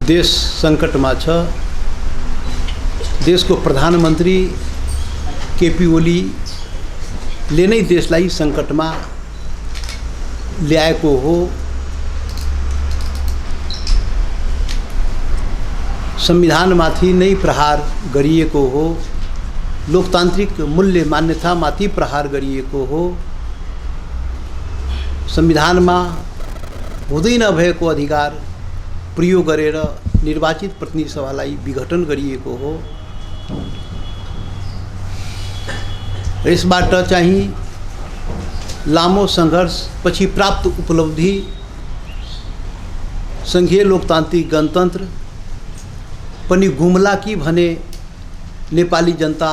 देश सङ्कटमा छ। देशको प्रधानमन्त्री केपी ओलीले नै देशलाई सङ्कटमा ल्याएको हो। संविधानमाथि नै प्रहार गरिएको हो। लोकतान्त्रिक मूल्य मान्यतामाथि प्रहार गरिएको हो। संविधानमा हुँदै नभएको अधिकार प्रयोग गरेर निर्वाचित प्रतिनिधि सभालाई विघटन गरिएको हो। यसबाट चाहिँ लामो सङ्घर्षपछि प्राप्त उपलब्धि सङ्घीय लोकतान्त्रिक गणतन्त्र पनि गुम्ला कि भने नेपाली जनता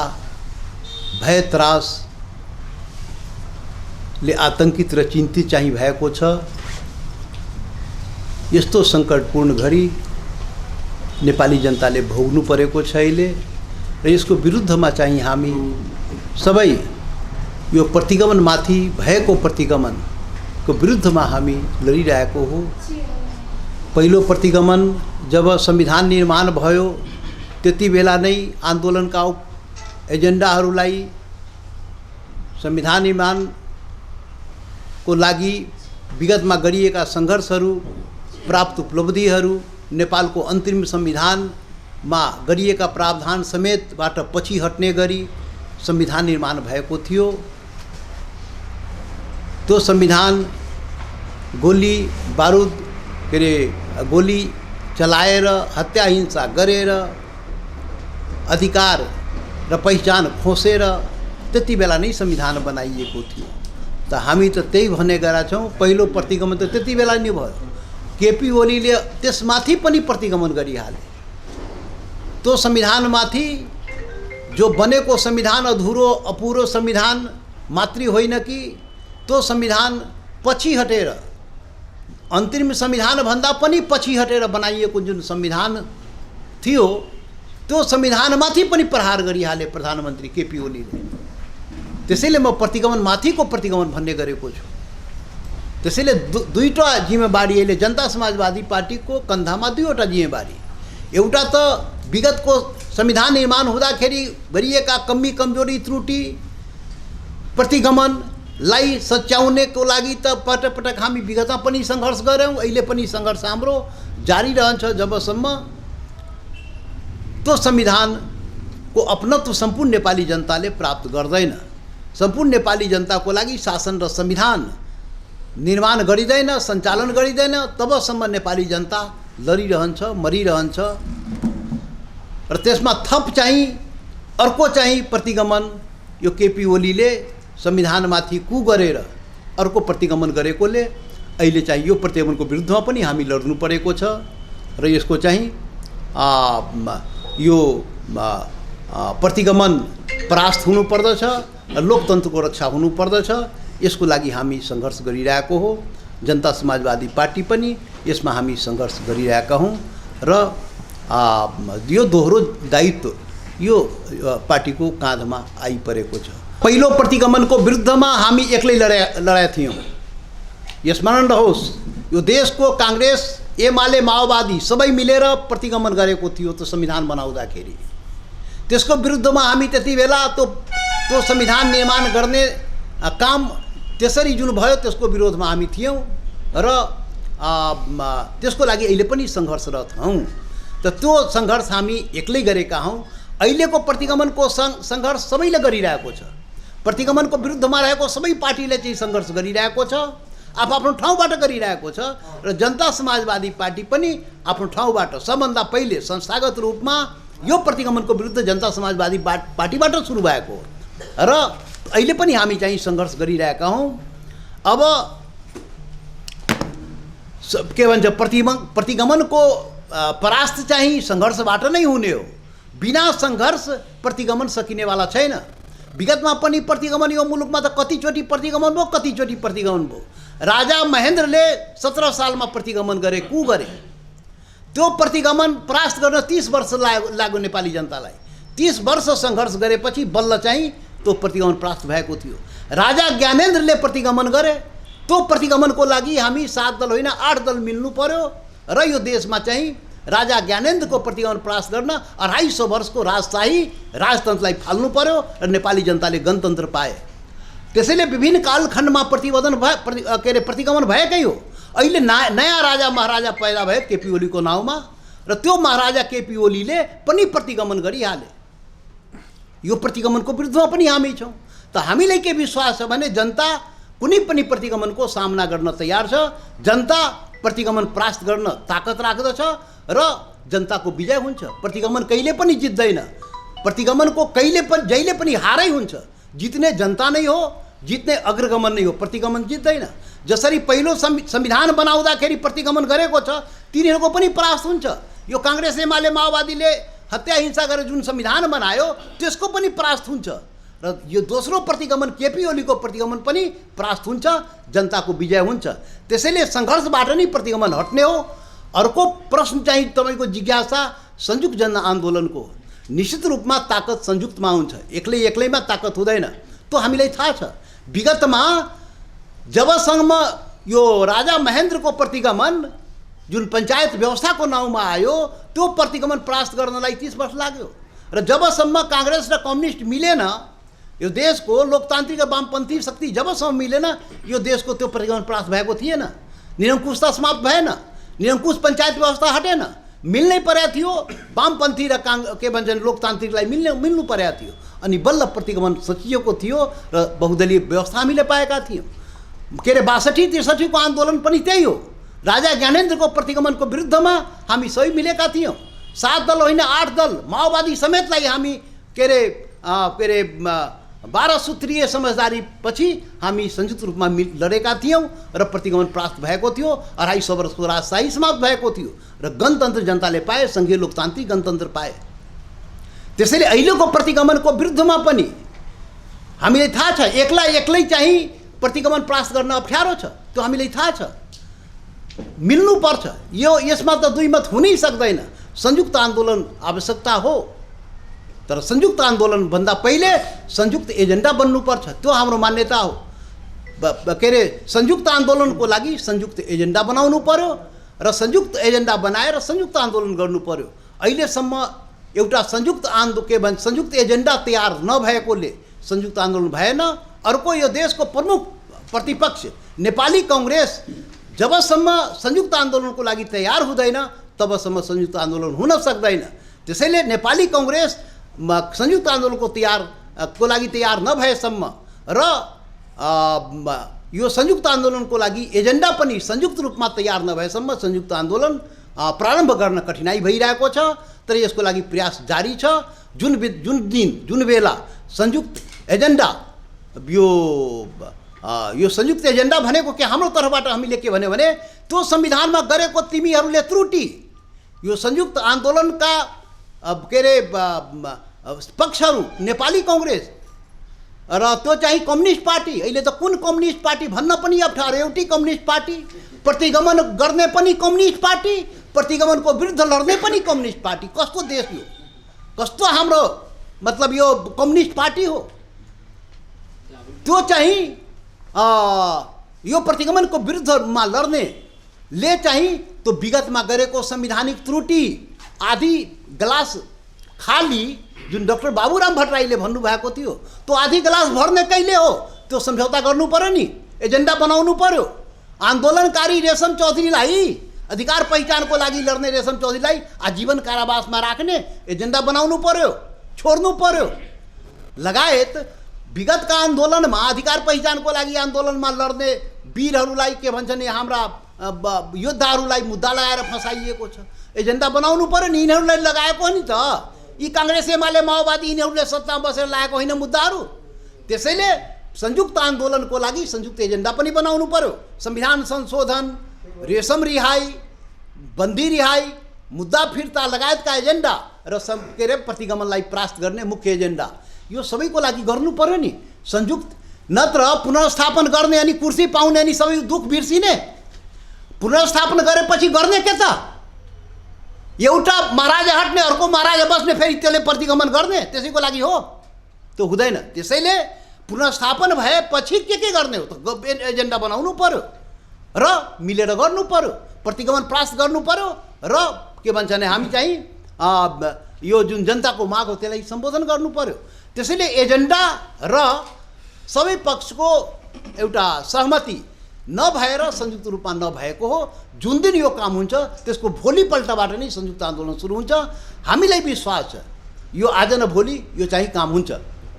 भय त्रासले आतंकित र चिन्तित चाहिँ भएको छ। यस्तो सङ्कटपूर्ण घडी नेपाली जनताले भोग्नु परेको छ अहिले, र यसको विरुद्धमा चाहिँ हामी सबै यो प्रतिगमनमाथि भएको प्रतिगमनको विरुद्धमा हामी लडिरहेको हो। पहिलो प्रतिगमन जब संविधान निर्माण भयो त्यति बेला नै आन्दोलनका एजेन्डाहरूलाई संविधान निर्माणको लागि विगतमा गरिएका सङ्घर्षहरू प्राप्त उपलब्धिहरू नेपालको अन्तरिम संविधानमा गरिएका प्रावधान समेतबाट पछि हट्ने गरी संविधान निर्माण भएको थियो। त्यो संविधान गोली बारुद के अरे गोली चलाएर हत्या हिंसा गरेर अधिकार र पहिचान खोसेर त्यति बेला नै संविधान बनाइएको थियो। त हामी त त्यही भन्ने गरेका छौँ। पहिलो प्रतिगमन त त्यति बेला नै भयो। केपी ओलीले त्यसमाथि पनि प्रतिगमन गरिहाले। त्यो संविधानमाथि जो बनेको संविधान अधुरो अपुरो संविधान मात्रै होइन कि त्यो संविधान पछि हटेर अन्तरिम संविधानभन्दा पनि पछि हटेर बनाइएको जुन संविधान थियो त्यो संविधानमाथि पनि प्रहार गरिहाले प्रधानमन्त्री केपी ओलीले। त्यसैले म प्रतिगमनमाथिको प्रतिगमन भन्ने गरेको छु। त्यसैले दुईटा जिम्मेवारी अहिले जनता समाजवादी पार्टीको कन्धामा दुईवटा जिम्मेवारी। एउटा त विगतको संविधान निर्माण हुँदाखेरि गरिएका कमी कमजोरी त्रुटि प्रतिगमनलाई सच्याउनेको लागि त पटक पटक हामी विगतमा पनि सङ्घर्ष गऱ्यौँ, अहिले पनि सङ्घर्ष हाम्रो जारी रहन्छ जबसम्म त्यो संविधानको अपनत्व सम्पूर्ण नेपाली जनताले प्राप्त गर्दैन, सम्पूर्ण नेपाली जनताको लागि शासन र संविधान निर्माण गरिँदैन, सञ्चालन गरिँदैन, तबसम्म नेपाली जनता लडिरहन्छ, मरिरहन्छ। र त्यसमा थप चाहिँ अर्को चाहिँ प्रतिगमन यो केपी ओलीले संविधानमाथि कु गरेर अर्को प्रतिगमन गरेकोले अहिले चाहिँ यो प्रतिगमनको विरुद्धमा पनि हामी लड्नु परेको छ। र यसको चाहिँ यो प्रतिगमन परास्त हुनुपर्दछ र लोकतन्त्रको रक्षा हुनुपर्दछ। यसको लागि हामी सङ्घर्ष गरिरहेको हो। जनता समाजवादी पार्टी पनि यसमा हामी सङ्घर्ष गरिरहेका हौँ र यो दोहोरो दायित्व यो पार्टीको काँधमा आइपरेको छ। पहिलो प्रतिगमनको विरुद्धमा हामी एक्लै लडाएका थियौँ। स्मरण रहोस्, यो देशको काङ्ग्रेस एमाले माओवादी सबै मिलेर प्रतिगमन गरेको थियो त्यो संविधान बनाउँदाखेरि। त्यसको विरुद्धमा हामी त्यति बेला त्यो संविधान निर्माण गर्ने काम त्यसरी जुन भयो त्यसको विरोधमा हामी थियौँ र त्यसको लागि अहिले पनि सङ्घर्षरत हौँ। त त्यो सङ्घर्ष हामी एक्लै गरेका हौँ। अहिलेको प्रतिगमनको सङ्घर्ष सबैले गरिरहेको छ। प्रतिगमनको विरुद्धमा रहेको सबै पार्टीले चाहिँ सङ्घर्ष गरिरहेको छ, आफ्नो ठाउँबाट गरिरहेको छ। र जनता समाजवादी पार्टी पनि आफ्नो ठाउँबाट सबभन्दा पहिले संस्थागत रूपमा यो प्रतिगमनको विरुद्ध जनता समाजवादी पार्टीबाट सुरु भएको हो र अहिले पनि हामी चाहिँ सङ्घर्ष गरिरहेका हौँ। अब के भन्छ प्रतिगमनको परास्त चाहिँ सङ्घर्षबाट नै हुने हो। बिना सङ्घर्ष प्रतिगमन सकिनेवाला छैन। विगतमा पनि प्रतिगमन यो मुलुकमा त कतिचोटि प्रतिगमन भयो, कतिचोटि प्रतिगमन भयो। राजा महेन्द्रले 17 सालमा प्रतिगमन गरे, कु गरे। त्यो प्रतिगमन परास्त गर्न 30 वर्ष लाग्यो नेपाली जनतालाई। 30 वर्ष सङ्घर्ष गरेपछि बल्ल चाहिँ त्यो प्रतिगमन परास्त भएको थियो। राजा ज्ञानेन्द्रले प्रतिगमन गरे। त्यो प्रतिगमनको लागि हामी 7 दल होइन 8 दल मिल्नु पर्यो र यो देशमा चाहिँ राजा ज्ञानेन्द्रको प्रतिगमन प्रयास गर्न 250 वर्षको राजशाही राजतन्त्रलाई फाल्नु पर्यो र नेपाली जनताले गणतन्त्र पाए। त्यसैले विभिन्न कालखण्डमा प्रतिगमन भएकै हो। अहिले नयाँ राजा महाराजा पैदा भए केपी ओलीको नाउँमा, र त्यो महाराजा केपी ओलीले पनि प्रतिगमन गरिहाले। यो प्रतिगमनको विरुद्धमा पनि हामी छौँ। त हामीलाई के विश्वास छ भने जनता कुनै पनि प्रतिगमनको सामना गर्न तयार छ। जनता प्रतिगमन परास्त गर्न ताकत राख्दछ र जनताको विजय हुन्छ। प्रतिगमन कहिले पनि जित्दैन। प्रतिगमनको जहिले पनि हारै हुन्छ। जित्ने जनता नै हो, जित्ने अग्रगमन नै हो, प्रतिगमन जित्दैन। जसरी पहिलो संविधान बनाउँदाखेरि प्रतिगमन गरेको छ तिनीहरूको पनि परास्त हुन्छ। यो काङ्ग्रेस एमाले माओवादीले हत्या हिंसा गरेर जुन संविधान बनायो त्यसको पनि परास्त हुन्छ, र यो दोस्रो प्रतिगमन केपी ओलीको प्रतिगमन पनि परास्त हुन्छ, जनताको विजय हुन्छ। त्यसैले सङ्घर्षबाट नै प्रतिगमन हट्ने हो। अर्को प्रश्न चाहिँ तपाईँको जिज्ञासा संयुक्त जनआन्दोलनको। निश्चित रूपमा ताकत संयुक्तमा हुन्छ, एक्लैमा ताकत हुँदैन। त्यो हामीलाई थाहा छ। विगतमा जबसम्म यो राजा महेन्द्रको प्रतिगमन जुन पञ्चायत व्यवस्थाको नाउँमा आयो त्यो प्रतिगमन परास्त गर्नलाई 30 वर्ष लाग्यो। र जबसम्म काङ्ग्रेस र कम्युनिस्ट मिलेन, यो देशको लोकतान्त्रिक वामपन्थी शक्ति जबसम्म मिलेन, यो देशको त्यो प्रतिगमन परास्त भएको थिएन। निरङ्कुशता समाप्त भएन, निरङ्कुश पञ्चायत व्यवस्था हटेन। मिल्नै परेको थियो, वामपन्थी र के भन्छन् लोकतान्त्रिकलाई मिल्नु परेको थियो। अनि बल्ल प्रतिगमन सचिएको थियो र बहुदलीय व्यवस्था हामीले पाएका थियौँ। 62-63 को आन्दोलन पनि त्यही हो। राजा ज्ञानेन्द्रको प्रतिगमनको विरुद्धमा हामी सबै मिलेका थियौँ। 7 दल होइन 8 दल माओवादी समेतलाई हामी 12 सूत्रीय समझदारी पछि हामी संयुक्त रूपमा लडेका थियौँ र प्रतिगमन परास्त भएको थियो। 250 वर्षको राजशाही समाप्त भएको थियो र गणतन्त्र जनताले पाए, सङ्घीय लोकतान्त्रिक गणतन्त्र पाए। त्यसैले अहिलेको प्रतिगमनको विरुद्धमा पनि हामीलाई थाहा छ एक्लै चाहिँ प्रतिगमन परास्त गर्न अप्ठ्यारो छ। त्यो हामीलाई थाहा छ। मिल्नुपर्छ। यसमा त दुई मत हुनै सक्दैन। संयुक्त आन्दोलन आवश्यकता हो, तर संयुक्त आन्दोलनभन्दा पहिले संयुक्त एजेन्डा बन्नुपर्छ। त्यो हाम्रो मान्यता हो। संयुक्त आन्दोलनको लागि संयुक्त एजेन्डा बनाउनु पर्यो र संयुक्त एजेन्डा बनाएर संयुक्त आन्दोलन गर्नु पर्यो। अहिलेसम्म एउटा संयुक्त एजेन्डा तयार नभएकोले संयुक्त आन्दोलन भएन। अर्को यो देशको प्रमुख प्रतिपक्ष नेपाली काङ्ग्रेस जबसम्म संयुक्त आन्दोलनको लागि तयार हुँदैन तबसम्म संयुक्त आन्दोलन हुन सक्दैन। त्यसैले नेपाली काङ्ग्रेस संयुक्त आन्दोलनको लागि तयार नभएसम्म र यो संयुक्त आन्दोलनको लागि एजेन्डा पनि संयुक्त रूपमा तयार नभएसम्म संयुक्त आन्दोलन प्रारम्भ गर्न कठिनाइ भइरहेको छ। तर यसको लागि प्रयास जारी छ। जुन बेला संयुक्त एजेन्डा यो संयुक्त एजेन्डा भनेको के हाम्रो तर्फबाट हामीले के भन्यो भने त्यो संविधानमा गरेको तिमीहरूले त्रुटि यो संयुक्त आन्दोलनका पक्षहरू नेपाली काङ्ग्रेस र त्यो चाहिँ कम्युनिस्ट पार्टी। अहिले त कुन कम्युनिस्ट पार्टी भन्न पनि अप्ठ्यारो। एउटै कम्युनिस्ट पार्टी, प्रतिगमन गर्ने पनि कम्युनिस्ट पार्टी, प्रतिगमनको विरुद्ध लड्ने पनि कम्युनिस्ट पार्टी। कस्तो देश यो? कस्तो हाम्रो मतलब यो कम्युनिस्ट पार्टी हो? त्यो चाहिँ यो प्रतिगमनको विरुद्धमा लड्नेले चाहिँ त्यो विगतमा गरेको संवैधानिक त्रुटि आधी गिलास खाली जुन डाक्टर बाबुराम भट्टराईले भन्नुभएको थियो त्यो आधी गिलास भर्ने कहिले हो? त्यो सम्झौता गर्नु पर्यो नि, एजेन्डा बनाउनु पर्यो। आन्दोलनकारी रेशम चौधरीलाई, अधिकार पहिचानको लागि लड्ने रेशम चौधरीलाई आजीवन कारावासमा राख्ने एजेन्डा बनाउनु पर्यो, छोड्नु पर्यो। लगायत विगतका आन्दोलनमा अधिकार पहिचानको लागि आन्दोलनमा लड्ने वीरहरूलाई के भन्छन् हाम्रा योद्धाहरूलाई मुद्दा लगाएर फसाइएको छ। एजेन्डा बनाउनु पर्यो नि। यिनीहरूलाई लगाएको हो नि त। यी काङ्ग्रेस एमाले माओवादी यिनीहरूले सत्तामा बसेर लगाएको होइन मुद्दाहरू। त्यसैले संयुक्त आन्दोलनको लागि संयुक्त एजेन्डा पनि बनाउनु पर्यो। संविधान संशोधन, रेशम रिहाई, बन्दी रिहाई, मुद्दा फिर्ता लगायतका एजेन्डा र प्रतिगमनलाई परास्त गर्ने मुख्य एजेन्डा यो सबैको लागि गर्नु पर्यो नि संयुक्त। नत्र पुनर्स्थापन गर्ने अनि कुर्सी पाउने अनि सबै दुःख बिर्सिने। पुनर्स्थापन गरेपछि गर्ने के त? एउटा महाराजा हट्ने अर्को महाराजा बस्ने, फेरि त्यसले प्रतिगमन गर्ने, त्यसैको लागि हो? त्यो हुँदैन। त्यसैले पुनर्स्थापन भएपछि के गर्ने हो त? एजेन्डा बनाउनु पर्यो र मिलेर गर्नु पर्यो, प्रतिगमन परास्त गर्नु पर्यो र के भन्छ भने हामी चाहिँ यो जुन जनताको माग हो त्यसलाई सम्बोधन गर्नु पर्यो। त्यसैले एजेन्डा र सबै पक्षको एउटा सहमति नभएर संयुक्त रूपमा नभएको हो। जुन दिन यो काम हुन्छ त्यसको भोलिपल्टबाट नै संयुक्त आन्दोलन सुरु हुन्छ। हामीलाई विश्वास छ यो आज न भोलि यो चाहिँ काम हुन्छ।